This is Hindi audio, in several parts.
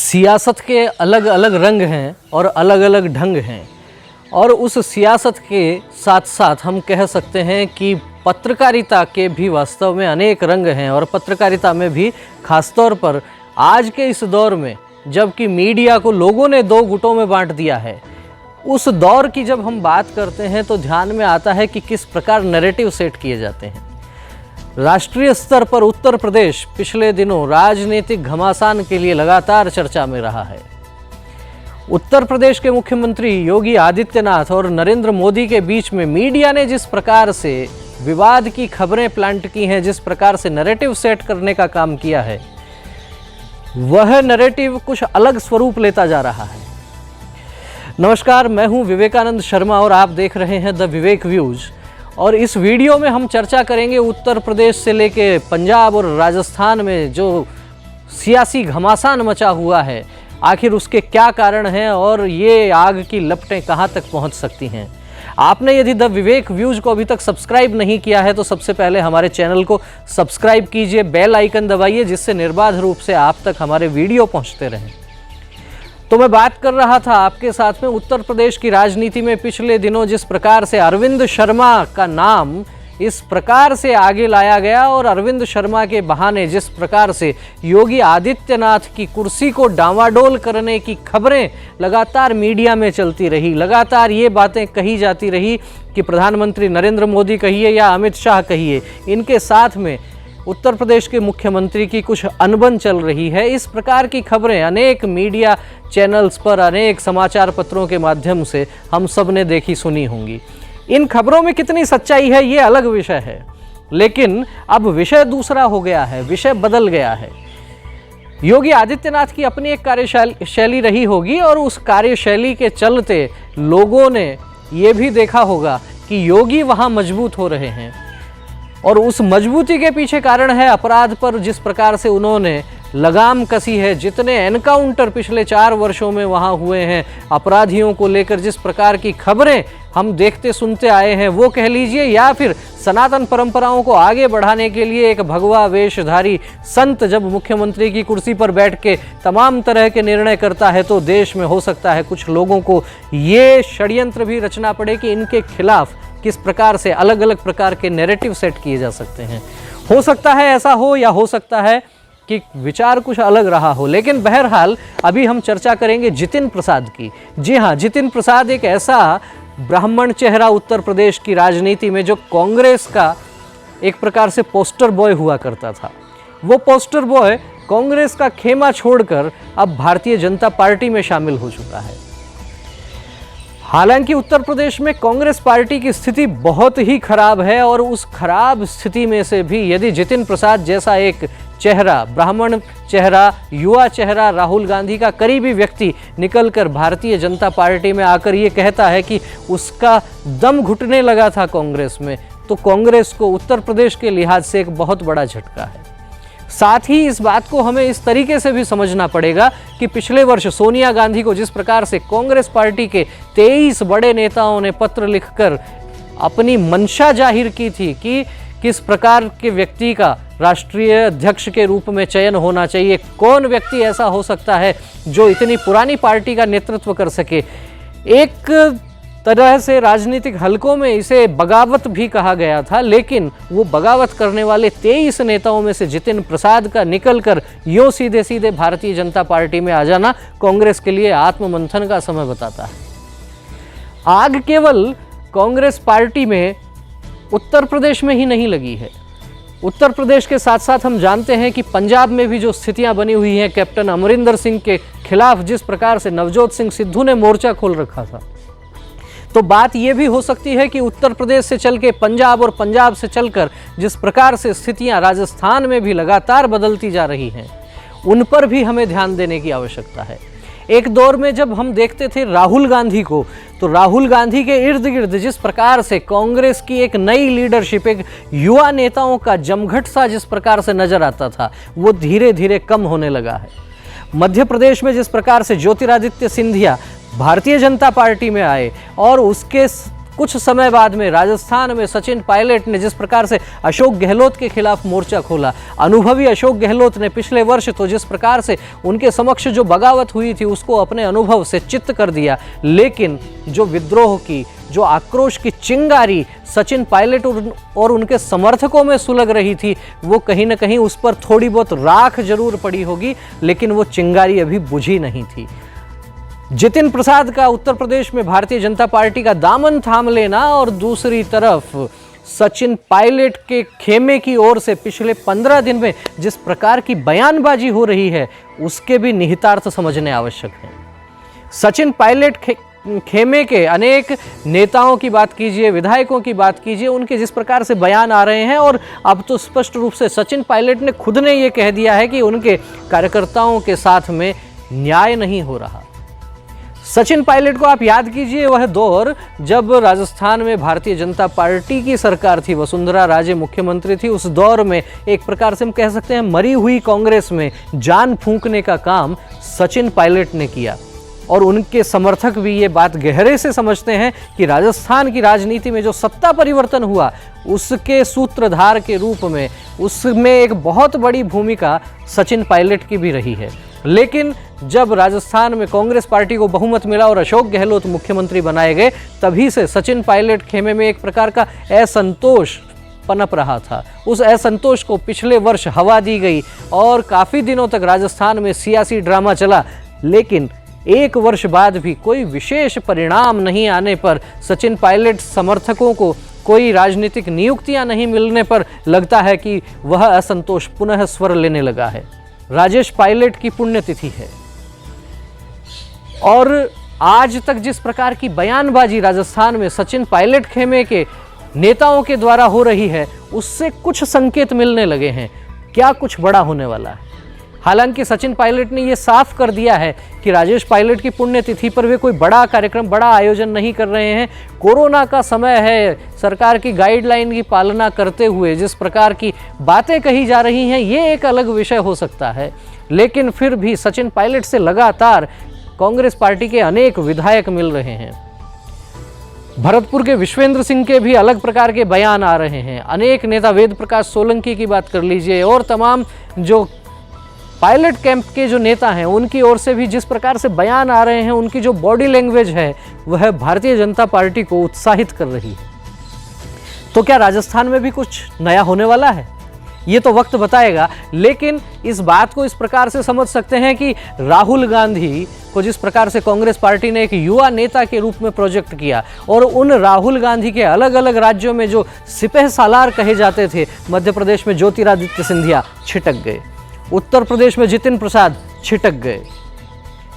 सियासत के अलग अलग रंग हैं और अलग अलग ढंग हैं, और उस सियासत के साथ साथ हम कह सकते हैं कि पत्रकारिता के भी वास्तव में अनेक रंग हैं। और पत्रकारिता में भी खासतौर पर आज के इस दौर में, जबकि मीडिया को लोगों ने दो गुटों में बांट दिया है, उस दौर की जब हम बात करते हैं तो ध्यान में आता है कि किस प्रकार नैरेटिव सेट किए जाते हैं। राष्ट्रीय स्तर पर उत्तर प्रदेश पिछले दिनों राजनीतिक घमासान के लिए लगातार चर्चा में रहा है। उत्तर प्रदेश के मुख्यमंत्री योगी आदित्यनाथ और नरेंद्र मोदी के बीच में मीडिया ने जिस प्रकार से विवाद की खबरें प्लांट की हैं, जिस प्रकार से नैरेटिव सेट करने का काम किया है, वह नैरेटिव कुछ अलग स्वरूप लेता जा रहा है। नमस्कार, मैं हूं विवेकानंद शर्मा और आप देख रहे हैं द विवेक व्यूज। और इस वीडियो में हम चर्चा करेंगे उत्तर प्रदेश से लेके पंजाब और राजस्थान में जो सियासी घमासान मचा हुआ है, आखिर उसके क्या कारण हैं और ये आग की लपटें कहां तक पहुंच सकती हैं। आपने यदि द विवेक व्यूज को अभी तक सब्सक्राइब नहीं किया है तो सबसे पहले हमारे चैनल को सब्सक्राइब कीजिए, बेल आइकन दबाइए, जिससे निर्बाध रूप से आप तक हमारे वीडियो पहुंचते रहें। तो मैं बात कर रहा था आपके साथ में उत्तर प्रदेश की राजनीति में पिछले दिनों जिस प्रकार से अरविंद शर्मा का नाम इस प्रकार से आगे लाया गया और अरविंद शर्मा के बहाने जिस प्रकार से योगी आदित्यनाथ की कुर्सी को डांवाडोल करने की खबरें लगातार मीडिया में चलती रही, लगातार ये बातें कही जाती रही कि प्रधानमंत्री नरेंद्र मोदी कहिए या अमित शाह कहिए, इनके साथ में उत्तर प्रदेश के मुख्यमंत्री की कुछ अनबन चल रही है। इस प्रकार की खबरें अनेक मीडिया चैनल्स पर, अनेक समाचार पत्रों के माध्यम से हम सब ने देखी सुनी होंगी। इन खबरों में कितनी सच्चाई है ये अलग विषय है, लेकिन अब विषय दूसरा हो गया है, विषय बदल गया है। योगी आदित्यनाथ की अपनी एक कार्यशैली रही होगी और उस कार्यशैली के चलते लोगों ने ये भी देखा होगा कि योगी वहाँ मजबूत हो रहे हैं, और उस मजबूती के पीछे कारण है अपराध पर जिस प्रकार से उन्होंने लगाम कसी है। जितने एनकाउंटर पिछले 4 वर्षों में वहाँ हुए हैं अपराधियों को लेकर, जिस प्रकार की खबरें हम देखते सुनते आए हैं, वो कह लीजिए, या फिर सनातन परंपराओं को आगे बढ़ाने के लिए एक भगवा वेशधारी संत जब मुख्यमंत्री की कुर्सी पर बैठ के तमाम तरह के निर्णय करता है तो देश में हो सकता है कुछ लोगों को ये षड्यंत्र भी रचना पड़े कि इनके खिलाफ किस प्रकार से अलग अलग प्रकार के नैरेटिव सेट किए जा सकते हैं। हो सकता है ऐसा हो, या हो सकता है कि विचार कुछ अलग रहा हो, लेकिन बहरहाल अभी हम चर्चा करेंगे जितिन प्रसाद की। जी हाँ, जितिन प्रसाद एक ऐसा ब्राह्मण चेहरा उत्तर प्रदेश की राजनीति में जो कांग्रेस का एक प्रकार से पोस्टर बॉय हुआ करता था। वो पोस्टर बॉय कांग्रेस का खेमा छोड़कर अब भारतीय जनता पार्टी में शामिल हो चुका है। हालांकि उत्तर प्रदेश में कांग्रेस पार्टी की स्थिति बहुत ही खराब है, और उस खराब स्थिति में से भी यदि जितिन प्रसाद जैसा एक चेहरा, ब्राह्मण चेहरा, युवा चेहरा, राहुल गांधी का करीबी व्यक्ति निकलकर भारतीय जनता पार्टी में आकर ये कहता है कि उसका दम घुटने लगा था कांग्रेस में, तो कांग्रेस को उत्तर प्रदेश के लिहाज से एक बहुत बड़ा झटका है। साथ ही इस बात को हमें इस तरीके से भी समझना पड़ेगा कि पिछले वर्ष सोनिया गांधी को जिस प्रकार से कांग्रेस पार्टी के 23 बड़े नेताओं ने पत्र लिखकर अपनी मंशा जाहिर की थी कि किस प्रकार के व्यक्ति का राष्ट्रीय अध्यक्ष के रूप में चयन होना चाहिए, कौन व्यक्ति ऐसा हो सकता है जो इतनी पुरानी पार्टी का नेतृत्व कर सके। एक तरह से राजनीतिक हलकों में इसे बगावत भी कहा गया था, लेकिन वो बगावत करने वाले 23 नेताओं में से जितिन प्रसाद का निकलकर यूं सीधे सीधे भारतीय जनता पार्टी में आ जाना कांग्रेस के लिए आत्ममंथन का समय बताता है। आग केवल कांग्रेस पार्टी में उत्तर प्रदेश में ही नहीं लगी है। उत्तर प्रदेश के साथ साथ हम जानते हैं कि पंजाब में भी जो स्थितियां बनी हुई हैं, कैप्टन अमरिंदर सिंह के खिलाफ जिस प्रकार से नवजोत सिंह सिद्धू ने मोर्चा खोल रखा था, तो बात यह भी हो सकती है कि उत्तर प्रदेश से चल के पंजाब और पंजाब से चलकर जिस प्रकार से स्थितियां राजस्थान में भी लगातार बदलती जा रही हैं, उन पर भी हमें ध्यान देने की आवश्यकता है। एक दौर में जब हम देखते थे राहुल गांधी को, तो राहुल गांधी के इर्द गिर्द जिस प्रकार से कांग्रेस की एक नई लीडरशिप, एक युवा नेताओं का जमघट सा जिस प्रकार से नजर आता था, वो धीरे धीरे कम होने लगा है। मध्य प्रदेश में जिस प्रकार से ज्योतिरादित्य सिंधिया भारतीय जनता पार्टी में आए और उसके कुछ समय बाद में राजस्थान में सचिन पायलट ने जिस प्रकार से अशोक गहलोत के खिलाफ मोर्चा खोला, अनुभवी अशोक गहलोत ने पिछले वर्ष तो जिस प्रकार से उनके समक्ष जो बगावत हुई थी उसको अपने अनुभव से चित्त कर दिया, लेकिन जो विद्रोह की, जो आक्रोश की चिंगारी सचिन पायलट और उनके समर्थकों में सुलग रही थी, वो कहीं ना कहीं उस पर थोड़ी बहुत राख जरूर पड़ी होगी, लेकिन वो चिंगारी अभी बुझी नहीं थी। जितिन प्रसाद का उत्तर प्रदेश में भारतीय जनता पार्टी का दामन थाम लेना और दूसरी तरफ सचिन पायलट के खेमे की ओर से पिछले 15 दिन में जिस प्रकार की बयानबाजी हो रही है, उसके भी निहितार्थ समझने आवश्यक है। सचिन पायलट खेमे के अनेक नेताओं की बात कीजिए, विधायकों की बात कीजिए, उनके जिस प्रकार से बयान आ रहे हैं, और अब तो स्पष्ट रूप से सचिन पायलट ने खुद ने ये कह दिया है कि उनके कार्यकर्ताओं के साथ में न्याय नहीं हो रहा। सचिन पायलट को आप याद कीजिए, वह दौर जब राजस्थान में भारतीय जनता पार्टी की सरकार थी, वसुंधरा राजे मुख्यमंत्री थी। उस दौर में एक प्रकार से हम कह सकते हैं मरी हुई कांग्रेस में जान फूंकने का काम सचिन पायलट ने किया, और उनके समर्थक भी ये बात गहरे से समझते हैं कि राजस्थान की राजनीति में जो सत्ता परिवर्तन हुआ, उसके सूत्रधार के रूप में उसमें एक बहुत बड़ी भूमिका सचिन पायलट की भी रही है। लेकिन जब राजस्थान में कांग्रेस पार्टी को बहुमत मिला और अशोक गहलोत मुख्यमंत्री बनाए गए, तभी से सचिन पायलट खेमे में एक प्रकार का असंतोष पनप रहा था। उस असंतोष को पिछले वर्ष हवा दी गई और काफ़ी दिनों तक राजस्थान में सियासी ड्रामा चला, लेकिन एक वर्ष बाद भी कोई विशेष परिणाम नहीं आने पर, सचिन पायलट समर्थकों को कोई राजनीतिक नियुक्तियां नहीं मिलने पर लगता है कि वह असंतोष पुनः स्वर लेने लगा है। राजेश पायलट की पुण्यतिथि है, और आज तक जिस प्रकार की बयानबाजी राजस्थान में सचिन पायलट खेमे के नेताओं के द्वारा हो रही है, उससे कुछ संकेत मिलने लगे हैं, क्या कुछ बड़ा होने वाला है। हालांकि सचिन पायलट ने यह साफ कर दिया है कि राजेश पायलट की पुण्यतिथि पर वे कोई बड़ा कार्यक्रम, बड़ा आयोजन नहीं कर रहे हैं। कोरोना का समय है, सरकार की गाइडलाइन की पालना करते हुए जिस प्रकार की बातें कही जा रही हैं, ये एक अलग विषय हो सकता है, लेकिन फिर भी सचिन पायलट से लगातार कांग्रेस पार्टी के अनेक विधायक मिल रहे हैं। भरतपुर के विश्वेंद्र सिंह के भी अलग प्रकार के बयान आ रहे हैं। अनेक नेता, वेद प्रकाश सोलंकी की बात कर लीजिए, और तमाम जो पायलट कैंप के जो नेता हैं, उनकी ओर से भी जिस प्रकार से बयान आ रहे हैं, उनकी जो बॉडी लैंग्वेज है, वह भारतीय जनता पार्टी को उत्साहित कर रही है। तो क्या राजस्थान में भी कुछ नया होने वाला है? ये तो वक्त बताएगा, लेकिन इस बात को इस प्रकार से समझ सकते हैं कि राहुल गांधी को जिस प्रकार से कांग्रेस पार्टी ने एक युवा नेता के रूप में प्रोजेक्ट किया, और उन राहुल गांधी के अलग अलग राज्यों में जो सिपह सालार कहे जाते थे, मध्य प्रदेश में ज्योतिरादित्य सिंधिया छिटक गए, उत्तर प्रदेश में जितिन प्रसाद छिटक गए,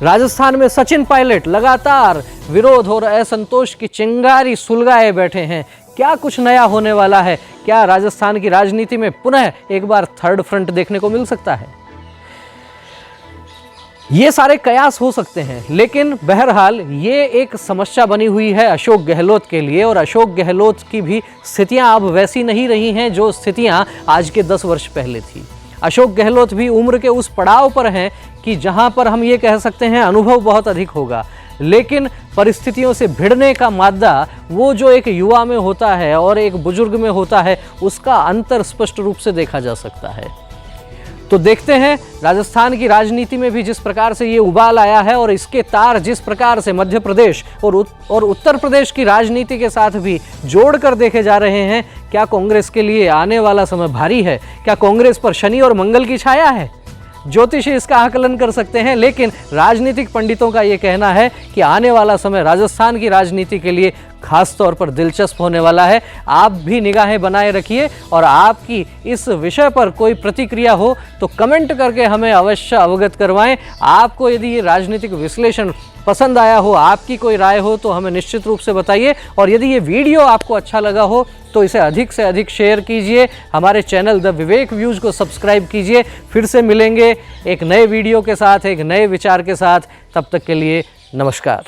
राजस्थान में सचिन पायलट लगातार विरोध और असंतोष की चिंगारी सुलगाए बैठे हैं। क्या कुछ नया होने वाला है? क्या राजस्थान की राजनीति में पुनः एक बार थर्ड फ्रंट देखने को मिल सकता है? ये सारे कयास हो सकते हैं, लेकिन बहरहाल ये एक समस्या बनी हुई है अशोक गहलोत के लिए, और अशोक गहलोत की भी स्थितियां अब वैसी नहीं रही हैं जो स्थितियां आज के 10 वर्ष पहले थी। अशोक गहलोत भी उम्र के उस पड़ाव पर हैं कि जहां पर हम ये कह सकते हैं अनुभव बहुत अधिक होगा, लेकिन परिस्थितियों से भिड़ने का मादा वो जो एक युवा में होता है और एक बुजुर्ग में होता है, उसका अंतर स्पष्ट रूप से देखा जा सकता है। तो देखते हैं राजस्थान की राजनीति में भी जिस प्रकार से ये उबाल आया है, और इसके तार जिस प्रकार से मध्य प्रदेश और उत्तर प्रदेश की राजनीति के साथ भी जोड़कर देखे जा रहे हैं, क्या कांग्रेस के लिए आने वाला समय भारी है? क्या कांग्रेस पर शनि और मंगल की छाया है? ज्योतिषी इसका आकलन कर सकते हैं, लेकिन राजनीतिक पंडितों का ये कहना है कि आने वाला समय राजस्थान की राजनीति के लिए खास तौर पर दिलचस्प होने वाला है। आप भी निगाहें बनाए रखिए, और आपकी इस विषय पर कोई प्रतिक्रिया हो तो कमेंट करके हमें अवश्य अवगत करवाएं। आपको यदि ये राजनीतिक विश्लेषण पसंद आया हो, आपकी कोई राय हो, तो हमें निश्चित रूप से बताइए, और यदि ये वीडियो आपको अच्छा लगा हो तो इसे अधिक से अधिक शेयर कीजिए। हमारे चैनल द विवेक व्यूज को सब्सक्राइब कीजिए। फिर से मिलेंगे एक नए वीडियो के साथ, एक नए विचार के साथ। तब तक के लिए नमस्कार।